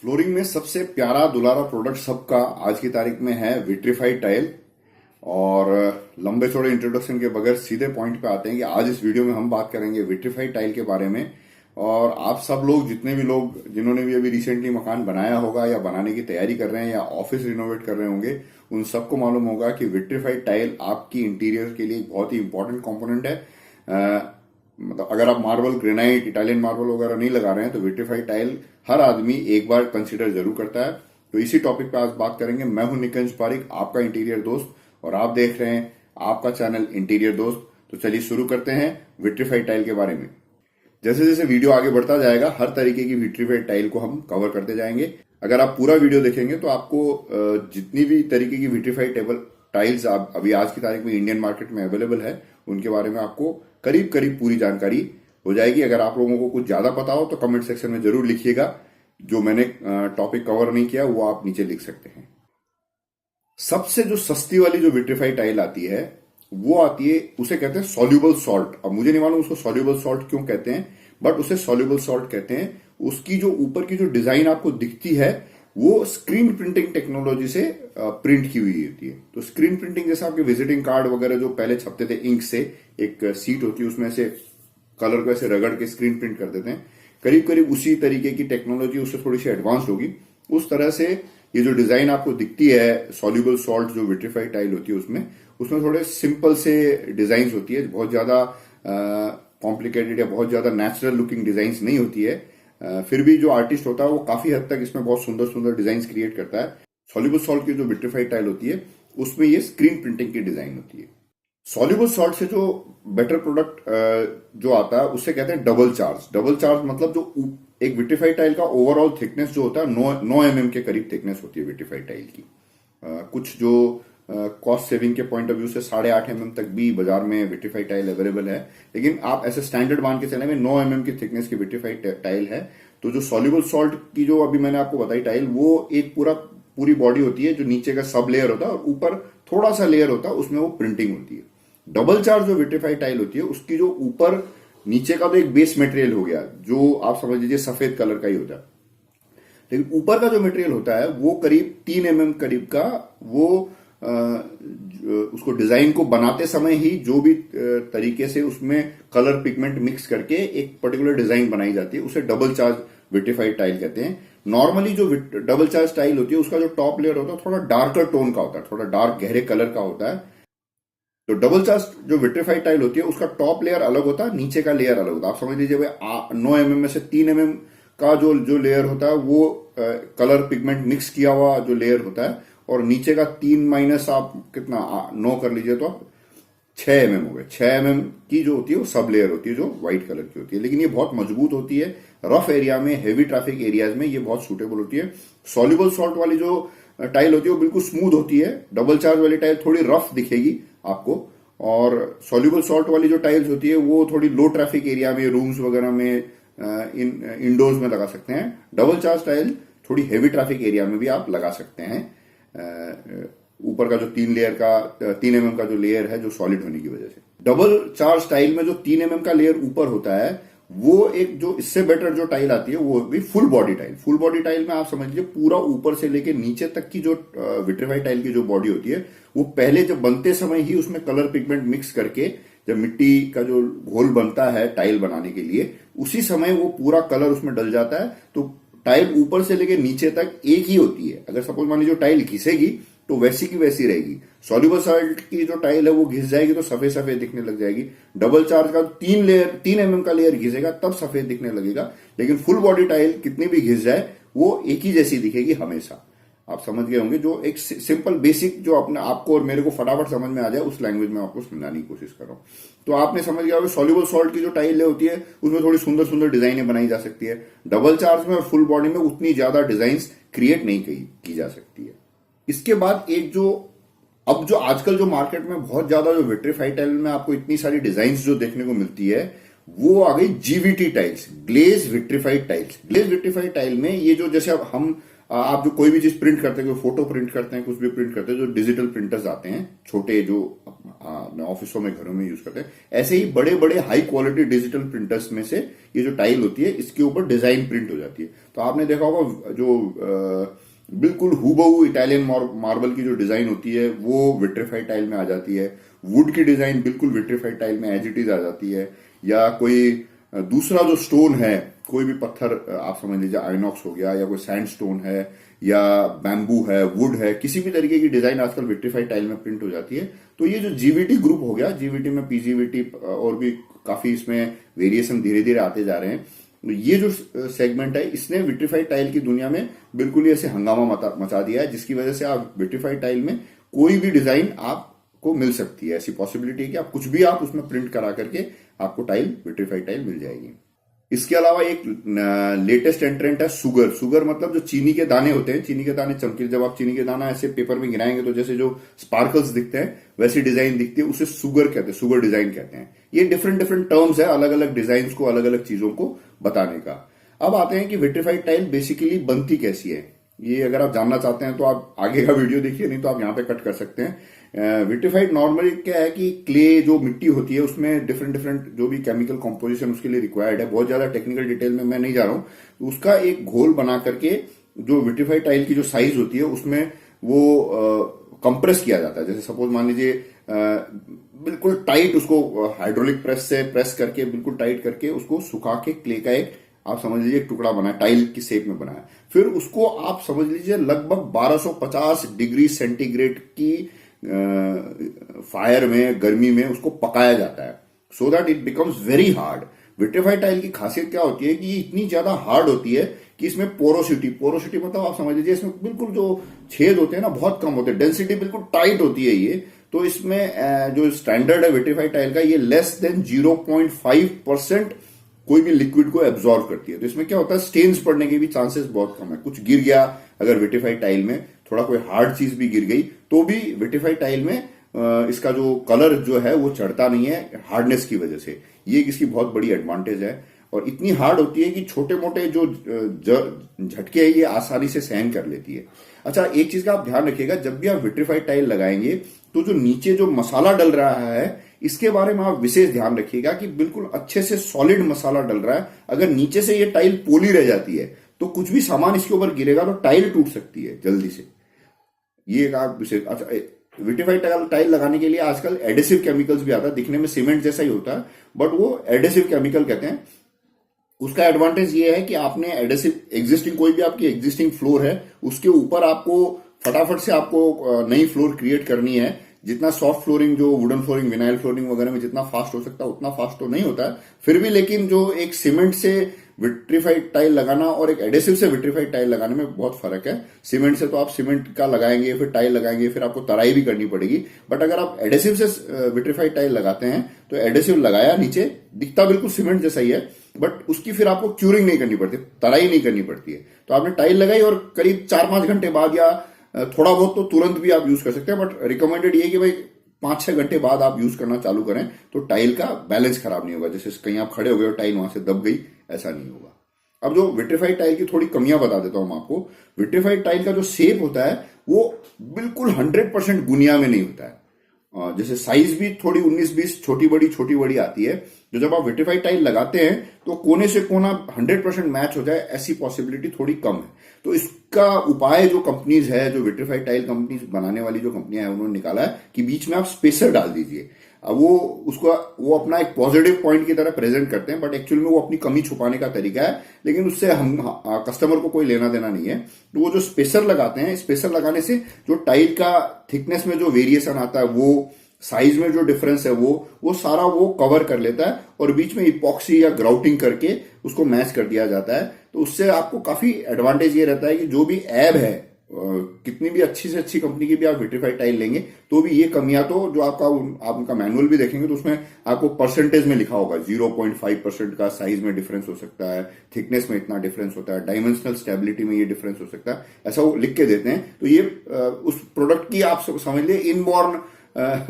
Flooring में सबसे प्यारा दुलारा प्रोडक्ट सबका आज की तारीख में है विट्रीफाइड टाइल। और लंबे चौड़े इंट्रोडक्शन के बगैर सीधे पॉइंट पे आते हैं कि आज इस वीडियो में हम बात करेंगे विट्रीफाइड टाइल के बारे में। और आप सब लोग जितने भी लोग जिन्होंने भी अभी रिसेंटली मकान बनाया होगा या बनाने की तैयारी कर रहे हैं या ऑफिस रिनोवेट कर रहे होंगे, उन सबको मालूम होगा कि विट्रीफाइड टाइल आपकी इंटीरियर के लिए एक बहुत ही इंपॉर्टेंट कंपोनेंट है। मतलब अगर आप मार्बल, ग्रेनाइट, इटालियन मार्बल वगैरह नहीं लगा रहे हैं तो विट्रीफाइड टाइल हर आदमी एक बार कंसीडर जरूर करता है। तो इसी टॉपिक पे आज बात करेंगे। मैं हूं निकंज पारिक, आपका इंटीरियर दोस्त, और आप देख रहे हैं आपका चैनल इंटीरियर दोस्त। तो चलिए शुरू करते हैं विट्रीफाइड टाइल के बारे में। जैसे जैसे वीडियो आगे बढ़ता जाएगा हर तरीके की विट्रीफाइड टाइल को हम कवर करते जाएंगे। अगर आप पूरा वीडियो देखेंगे तो आपको जितनी भी तरीके की विट्रीफाइड टेबल टाइल्स आप अभी आज की तारीख में इंडियन मार्केट में अवेलेबल है उनके बारे में आपको करीब करीब पूरी जानकारी हो जाएगी। अगर आप लोगों को कुछ ज्यादा पता हो तो कमेंट सेक्शन में जरूर लिखिएगा। जो मैंने टॉपिक कवर नहीं किया वो आप नीचे लिख सकते हैं। सबसे जो सस्ती वाली जो विट्रीफाइड टाइल आती है वो आती है, उसे कहते हैं सॉल्यूबल सॉल्ट। अब मुझे नहीं मालूम उसको सॉल्यूबल सॉल्ट क्यों कहते हैं, बट उसे सॉल्यूबल सॉल्ट कहते हैं। उसकी जो ऊपर की जो डिजाइन आपको दिखती है वो स्क्रीन प्रिंटिंग टेक्नोलॉजी से प्रिंट की हुई होती है। तो स्क्रीन प्रिंटिंग जैसे आपके विजिटिंग कार्ड वगैरह जो पहले छपते थे इंक से, एक सीट होती है उसमें से कलर को ऐसे रगड़ के स्क्रीन प्रिंट कर देते हैं, करीब करीब उसी तरीके की टेक्नोलॉजी, उससे थोड़ी सी एडवांस होगी। उस तरह से ये जो डिजाइन आपको दिखती है सॉल्यूबल सॉल्ट जो विट्रीफाइड टाइल होती है उसमें थोड़े सिंपल से डिजाइन होती है। बहुत ज्यादा कॉम्प्लिकेटेड या बहुत ज्यादा नेचुरल लुकिंग डिजाइन नहीं होती है। फिर भी जो आर्टिस्ट होता है वो काफी हद तक इसमें बहुत सुंदर सुंदर डिजाइन क्रिएट करता है। सॉल्यूबल सॉल्ट की जो विट्रीफाइड टाइल होती है उसमें ये स्क्रीन प्रिंटिंग की डिजाइन होती है। सॉल्यूबल सॉल्ट से जो बेटर प्रोडक्ट जो आता है उससे कहते हैं डबल चार्ज। डबल चार्ज मतलब जो एक विट्रीफाइड टाइल का ओवरऑल थिकनेस जो होता है 9 mm के करीब थिकनेस होती है विट्रीफाइड टाइल की। कुछ जो कॉस्ट सेविंग के पॉइंट ऑफ व्यू से 8.5 mm तक भी बाजार में विट्रीफाइड टाइल अवेलेबल है, लेकिन आप ऐसे स्टैंडर्ड मान के चले में 9 mm की थिकनेस की विट्रीफाइड टाइल है। तो जो सॉल्यूबल सॉल्ट की जो अभी मैंने आपको बताई टाइल, वो एक पूरी बॉडी होती है जो नीचे का सब लेयर होता है और ऊपर थोड़ा सा लेयर होता है, उसमें वो प्रिंटिंग होती है। डबल चार्ज जो विट्रीफाइड टाइल होती है उसकी जो ऊपर नीचे का तो एक बेस मटेरियल हो गया जो आप समझ लीजिए सफेद कलर का ही होता है, लेकिन ऊपर का जो मटेरियल होता है वो करीब 3 mm करीब का, वो उसको डिजाइन को बनाते समय ही जो भी तरीके से उसमें कलर पिगमेंट मिक्स करके एक पर्टिकुलर डिजाइन बनाई जाती है उसे डबल चार्ज विट्रीफाइड टाइल कहते हैं। नॉर्मली जो डबल चार्ज टाइल होती है उसका जो टॉप लेयर होता है थोड़ा डार्कर टोन का होता है, थोड़ा डार्क गहरे कलर का होता है। तो डबल चार्ज जो विट्रीफाइड टाइल होती है उसका टॉप लेयर अलग होता है, नीचे का लेयर अलग होता है। आप समझ लीजिए भाई 9 mm में से 3 mm का जो लेयर होता है वो कलर पिगमेंट मिक्स किया हुआ जो लेयर होता है, और नीचे का 3 माइनस आप कितना 9 कर लीजिए तो 6 mm हो गए। 6 mm की जो होती है वो सब लेयर होती है जो व्हाइट कलर की होती है, लेकिन ये बहुत मजबूत होती है। रफ एरिया में, हेवी ट्रैफिक एरियाज में ये बहुत सूटेबल होती है। सॉल्यूबल सॉल्ट वाली जो टाइल होती है वो बिल्कुल स्मूथ होती है। डबल चार्ज वाली टाइल थोड़ी रफ दिखेगी आपको, और सॉल्यूबल सॉल्ट वाली जो टाइल्स होती है वो थोड़ी लो ट्रैफिक एरिया में, रूम्स वगैरह में, इंडोर्स में लगा सकते हैं। डबल चार्ज टाइल थोड़ी हेवी ट्रैफिक एरिया में भी आप लगा सकते हैं। ऊपर का जो 3 mm का जो लेयर है जो सॉलिड होने की वजह से। डबल चार्ज टाइल में जो 3 mm का लेयर ऊपर होता है वो एक जो इससे बेटर जो टाइल आती है वो भी full body tile. Full body tile में आप समझ लीजिए पूरा ऊपर से लेके नीचे तक की जो विट्रीफाइड टाइल की जो बॉडी होती है वो पहले जब बनते समय ही उसमें कलर पिगमेंट मिक्स करके, जब मिट्टी का जो घोल बनता है टाइल बनाने के लिए, उसी समय वो पूरा कलर उसमें डल जाता है। तो टाइल ऊपर से लेके नीचे तक एक ही होती है। अगर सपोज मान लीजिए टाइल घिसेगी तो वैसी की वैसी रहेगी। सॉल्यूबल सॉल्ट की जो टाइल है वो घिस जाएगी तो सफेद सफेद दिखने लग जाएगी। डबल चार्ज का 3 mm का लेयर घिसेगा तब सफेद दिखने लगेगा, लेकिन फुल बॉडी टाइल कितनी भी घिस जाए वो एक ही जैसी दिखेगी हमेशा। आप समझ गए होंगे। जो एक सिंपल बेसिक जो अपने आपको और मेरे को फटाफट समझ में आ जाए उस लैंग्वेज में आपको समझाने की कोशिश कर रहा हूं। तो आपने समझ गया होगा सॉल्यूबल सॉल्ट की जो टाइल होती है उसमें थोड़ी सुंदर सुंदर डिजाइनें बनाई जा सकती है। डबल चार्ज में और फुल बॉडी में उतनी ज्यादा डिजाइन क्रिएट नहीं की जा सकती है। इसके बाद एक अब जो आजकल जो मार्केट में बहुत ज्यादा जो विट्रीफाइड टाइल में आपको इतनी सारी डिजाइन जो देखने को मिलती है वो आ गई GVT tiles, glaze vitrified tiles. Glaze vitrified tile में ये जो जैसे अब हम आप जो कोई भी चीज प्रिंट करते हैं, कोई फोटो प्रिंट करते हैं, कुछ भी प्रिंट करते हैं, जो डिजिटल प्रिंटर्स आते हैं छोटे जो ऑफिसों में घरों में यूज करते हैं, ऐसे ही बड़े बड़े हाई क्वालिटी डिजिटल प्रिंटर्स में से ये जो टाइल होती है इसके ऊपर डिजाइन प्रिंट हो जाती है। तो आपने देखा होगा जो बिल्कुल हूबहू इटालियन मार्बल की जो डिजाइन होती है वो विट्रीफाइड टाइल में आ जाती है। वुड की डिजाइन बिल्कुल विट्रीफाइड टाइल में एज इट इज आ जाती है। या कोई दूसरा जो स्टोन है, कोई भी पत्थर आप समझ लीजिए आइनॉक्स हो गया, या कोई सैंडस्टोन है, या बैम्बू है, वुड है, किसी भी तरीके की डिजाइन आजकल विट्रीफाइड टाइल में प्रिंट हो जाती है। तो ये जो जीवीटी ग्रुप हो गया, जीवीटी में पीजीवीटी और भी काफी इसमें वेरिएशन धीरे धीरे आते जा रहे हैं। ये जो सेगमेंट है इसने विट्रीफाइड टाइल की दुनिया में बिल्कुल ही ऐसे हंगामा मचा दिया है, जिसकी वजह से आप विट्रीफाइड टाइल में कोई भी डिजाइन आपको मिल सकती है। ऐसी पॉसिबिलिटी है कि आप कुछ भी आप उसमें प्रिंट करा करके आपको टाइल विट्रीफाइड टाइल मिल जाएगी। इसके अलावा एक लेटेस्ट एंट्रेंट है सुगर। सुगर मतलब जो चीनी के दाने होते हैं, चीनी के दाने चमकीले, जब आप चीनी के दाना ऐसे पेपर में गिराएंगे तो जैसे जो स्पार्कल्स दिखते हैं वैसी डिजाइन दिखती है, उसे सुगर कहते हैं, सुगर डिजाइन कहते हैं। ये डिफरेंट डिफरेंट टर्म्स है अलग अलग डिजाइन को, अलग अलग चीजों को बताने का। अब आते हैं कि विट्रीफाइड टाइल बेसिकली बनती कैसी है। ये अगर आप जानना चाहते हैं तो आप आगे का वीडियो देखिए, नहीं तो आप यहाँ पे कट कर सकते हैं। विट्रीफाइड नॉर्मली क्या है कि क्ले जो मिट्टी होती है उसमें डिफरेंट डिफरेंट जो भी केमिकल कॉम्पोजिशन उसके लिए रिक्वायर्ड है, बहुत ज्यादा टेक्निकल डिटेल में मैं नहीं जा रहा हूं, तो उसका एक घोल बना करके जो विट्रीफाइड टाइल की जो साइज होती है उसमें वो कंप्रेस किया जाता है। जैसे सपोज मान लीजिए बिल्कुल टाइट उसको हाइड्रोलिक प्रेस से प्रेस करके बिल्कुल टाइट करके उसको सुखा के क्ले का एक आप समझ लीजिए एक टुकड़ा बनाया, टाइल की शेप में बनाया। फिर उसको आप समझ लीजिए लगभग 1250 डिग्री सेंटीग्रेड की फायर में, गर्मी में उसको पकाया जाता है, so that it becomes very hard. Vitrified tile की खासियत क्या होती है कि ये इतनी ज्यादा हार्ड होती है कि इसमें पोरोसिटी मतलब आप समझ लीजिए इसमें बिल्कुल जो छेद होते हैं ना बहुत कम होते हैं, डेंसिटी बिल्कुल टाइट होती है ये। तो इसमें जो स्टैंडर्ड है विट्रीफाइड टाइल का, ये लेस देन 0.5% कोई भी लिक्विड को एब्जॉर्ब करती है। तो इसमें क्या होता है, स्टेन्स पड़ने के भी चांसेस बहुत कम है। कुछ गिर गया अगर विट्रीफाइड टाइल में, थोड़ा कोई हार्ड चीज भी गिर गई तो भी विट्रीफाइड टाइल में इसका जो कलर जो है वो चढ़ता नहीं है हार्डनेस की वजह से। ये इसकी बहुत बड़ी एडवांटेज है। और इतनी हार्ड होती है कि छोटे मोटे जो झटके हैं ये आसानी से सहन कर लेती है। अच्छा, एक चीज का आप ध्यान रखिएगा, जब भी आप विट्रीफाइड टाइल लगाएंगे तो जो नीचे जो मसाला डल रहा है इसके बारे में आप विशेष ध्यान रखिएगा कि बिल्कुल अच्छे से सॉलिड मसाला डल रहा है। अगर नीचे से ये टाइल पोली रह जाती है तो कुछ भी सामान इसके ऊपर गिरेगा तो टाइल टूट सकती है जल्दी से। ये एक आप विशेष। अच्छा, विट्रीफाइड टाइल लगाने के लिए आजकल एडेसिव केमिकल्स भी आता है, दिखने में सीमेंट जैसा ही होता है बट वो एडेसिव केमिकल कहते हैं। उसका एडवांटेज ये है कि आपने एडेसिव एग्जिस्टिंग कोई भी आपकी एग्जिस्टिंग फ्लोर है उसके ऊपर आपको फटाफट से आपको नई फ्लोर क्रिएट करनी है। जितना सॉफ्ट फ्लोरिंग जो वुडन फ्लोरिंग, विनाइल फ्लोरिंग वगैरह में जितना फास्ट हो सकता है उतना फास्ट तो नहीं होता है फिर भी, लेकिन जो एक सीमेंट से विट्रीफाइड टाइल लगाना और एक एडेसिव से विट्रीफाइड टाइल लगाने में बहुत फर्क है। सीमेंट से तो आप सीमेंट का लगाएंगे, फिर टाइल लगाएंगे, फिर आपको तराई भी करनी पड़ेगी। बट अगर आप एडेसिव से विट्रीफाइड टाइल लगाते हैं तो एडेसिव लगाया, नीचे दिखता बिल्कुल सीमेंट जैसा ही है बट उसकी फिर आपको क्यूरिंग नहीं करनी पड़ती, तराई नहीं करनी पड़ती है। तो आपने टाइल लगाई और करीब 4-5 घंटे बाद या थोड़ा बहुत तो तुरंत भी आप यूज कर सकते हैं, बट रिकमेंडेड ये कि भाई 5-6 घंटे बाद आप यूज करना चालू करें तो टाइल का बैलेंस खराब नहीं होगा। जैसे कहीं आप खड़े हो गए और टाइल वहां से दब गई, ऐसा नहीं होगा। अब जो विट्रीफाइड टाइल की थोड़ी कमियां बता देता हूं मैं आपको। विट्रीफाइड टाइल का जो शेप होता है वो बिल्कुल 100% गुनिया में नहीं होता है। जैसे साइज भी थोड़ी 19-20 छोटी बड़ी आती है। जो जब आप विट्रीफाइड टाइल लगाते हैं तो कोने से कोना 100% मैच हो जाए ऐसी पॉसिबिलिटी थोड़ी कम है। तो इसका उपाय जो कंपनीज है, जो विट्रीफाइड टाइल कंपनीज बनाने वाली जो कंपनियां हैं उन्होंने निकाला है कि बीच में आप स्पेसर डाल दीजिए। अब वो अपना एक पॉजिटिव पॉइंट की तरह प्रेजेंट करते हैं बट एक्चुअल में वो अपनी कमी छुपाने का तरीका है, लेकिन उससे हम कस्टमर को कोई लेना देना नहीं है। तो वो जो स्पेसर लगाते हैं, स्पेसर लगाने से जो टाइल का थिकनेस में जो वेरिएशन आता है, वो साइज में जो डिफरेंस है वो सारा वो कवर कर लेता है और बीच में इपॉक्सी या ग्राउटिंग करके उसको मैच कर दिया जाता है। तो उससे आपको काफी एडवांटेज ये रहता है कि जो भी ऐब है, कितनी भी अच्छी से अच्छी कंपनी की भी आप विट्रीफाइड टाइल लेंगे तो भी ये कमियां, तो जो आप उनका मैनुअल भी देखेंगे तो उसमें आपको परसेंटेज में लिखा होगा 0.5% का साइज में डिफरेंस हो सकता है, थिकनेस में इतना डिफरेंस होता है, डायमेंशनल स्टेबिलिटी में ये डिफरेंस हो सकता है, ऐसा वो लिख के देते हैं। तो ये उस प्रोडक्ट की आप समझ लिए इनबॉर्न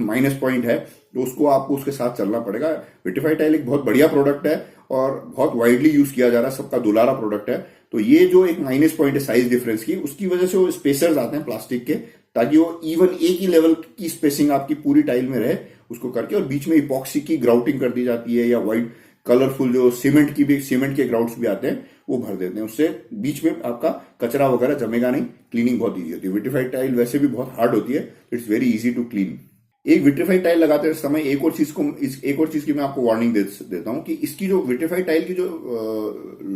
माइनस पॉइंट है तो उसको आपको उसके साथ चलना पड़ेगा। विट्रीफाई टाइल एक बहुत बढ़िया प्रोडक्ट है और बहुत वाइडली यूज किया जा रहा है, सबका दुलारा प्रोडक्ट है। तो ये जो एक माइनस पॉइंट है साइज डिफरेंस की, उसकी वजह से वो स्पेसर्स आते हैं प्लास्टिक के, ताकि वो इवन एक ही लेवल की स्पेसिंग आपकी पूरी टाइल में रहे, उसको करके। और बीच में इपॉक्सी की ग्राउटिंग कर दी जाती है, या व्हाइट कलरफुल जो सीमेंट के ग्राउट्स भी आते हैं वो भर देते हैं। उससे बीच में आपका कचरा वगैरह जमेगा नहीं, क्लीनिंग बहुत ईजी होती है। विट्रीफाइड टाइल वैसे भी बहुत हार्ड होती है, it's very easy to clean. एक विट्रीफाइड टाइल लगाते समय एक और चीज की मैं आपको वार्निंग देता हूं कि इसकी जो विट्रीफाइड टाइल की जो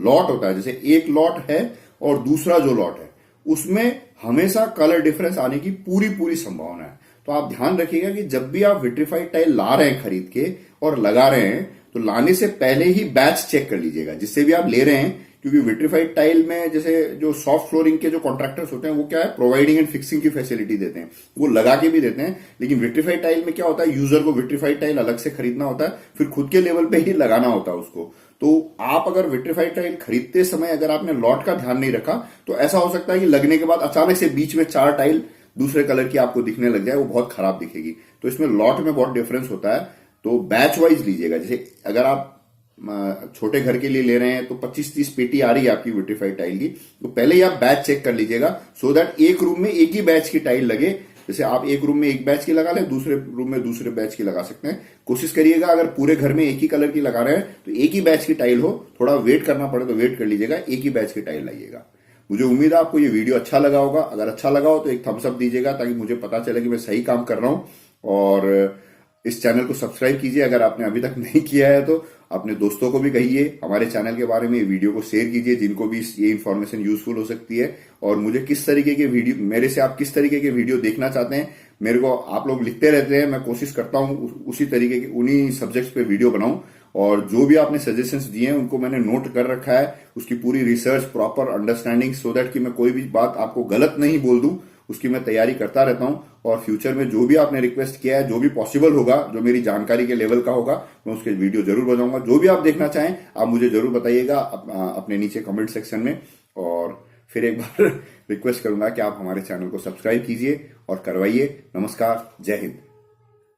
लॉट होता है, जैसे एक लॉट है और दूसरा जो लॉट है, उसमें हमेशा कलर डिफरेंस आने की पूरी संभावना है। तो आप ध्यान रखिएगा कि जब भी आप विट्रीफाइड टाइल ला रहे हैं खरीद के और लगा रहे हैं, तो लाने से पहले ही बैच चेक कर लीजिएगा जिससे भी आप ले रहे हैं। क्योंकि विट्रीफाइड टाइल में जैसे जो सॉफ्ट फ्लोरिंग के जो कॉन्ट्रैक्टर्स होते हैं, वो क्या है, प्रोवाइडिंग एंड फिक्सिंग की फैसिलिटी देते हैं, वो लगा के भी देते हैं। लेकिन विट्रीफाइड टाइल में क्या होता है, यूजर को विट्रीफाइड टाइल अलग से खरीदना होता है, फिर खुद के लेवल पे ही लगाना होता है उसको। तो आप अगर विट्रीफाइड टाइल खरीदते समय अगर आपने लॉट का ध्यान नहीं रखा, तो ऐसा हो सकता है कि लगने के बाद अचानक से बीच में 4 टाइल दूसरे कलर की आपको दिखने लग जाए, वो बहुत खराब दिखेगी। तो इसमें लॉट में बहुत डिफरेंस होता है। तो बैच वाइज लीजिएगा। जैसे अगर आप छोटे घर के लिए ले रहे हैं तो 25-30 पेटी आ रही है आपकी विट्रीफाइड टाइल की, तो पहले ही आप बैच चेक कर लीजिएगा, सो दैट एक रूम में एक ही बैच की टाइल लगे। जैसे आप एक रूम में एक बैच की लगा लें, दूसरे रूम में दूसरे बैच की लगा सकते हैं। कोशिश करिएगा अगर पूरे घर में एक ही कलर की लगा रहे हैं तो एक ही बैच की टाइल हो। थोड़ा वेट करना पड़े तो वेट कर लीजिएगा, एक ही बैच की टाइल लाइएगा। मुझे उम्मीद है आपको ये वीडियो अच्छा लगा होगा। अगर अच्छा लगा हो तो एक थम्स अप दीजिएगा, ताकि मुझे पता चले कि मैं सही काम कर रहा हूं। और इस चैनल को सब्सक्राइब कीजिए अगर आपने अभी तक नहीं किया है तो। अपने दोस्तों को भी कहिए हमारे चैनल के बारे में, वीडियो को शेयर कीजिए जिनको भी ये इन्फॉर्मेशन यूजफुल हो सकती है। और मुझे किस तरीके के वीडियो, मेरे से आप किस तरीके के वीडियो देखना चाहते हैं, मेरे को आप लोग लिखते रहते हैं, मैं कोशिश करता हूं उसी तरीके के, उन्हीं सब्जेक्ट्स पे वीडियो बनाऊं। और जो भी आपने सजेशंस दिए हैं उनको मैंने नोट कर रखा है, उसकी पूरी research, proper understanding, so that कि मैं कोई भी बात आपको गलत नहीं बोल दूं, उसकी मैं तैयारी करता रहता हूं। और फ्यूचर में जो भी आपने रिक्वेस्ट किया है, जो भी पॉसिबल होगा, जो मेरी जानकारी के लेवल का होगा, मैं उसके वीडियो जरूर बनाऊंगा। जो भी आप देखना चाहें आप मुझे जरूर बताइएगा अपने नीचे कमेंट सेक्शन में। और फिर एक बार रिक्वेस्ट करूंगा कि आप हमारे चैनल को सब्सक्राइब कीजिए और करवाइए। नमस्कार, जय हिंद।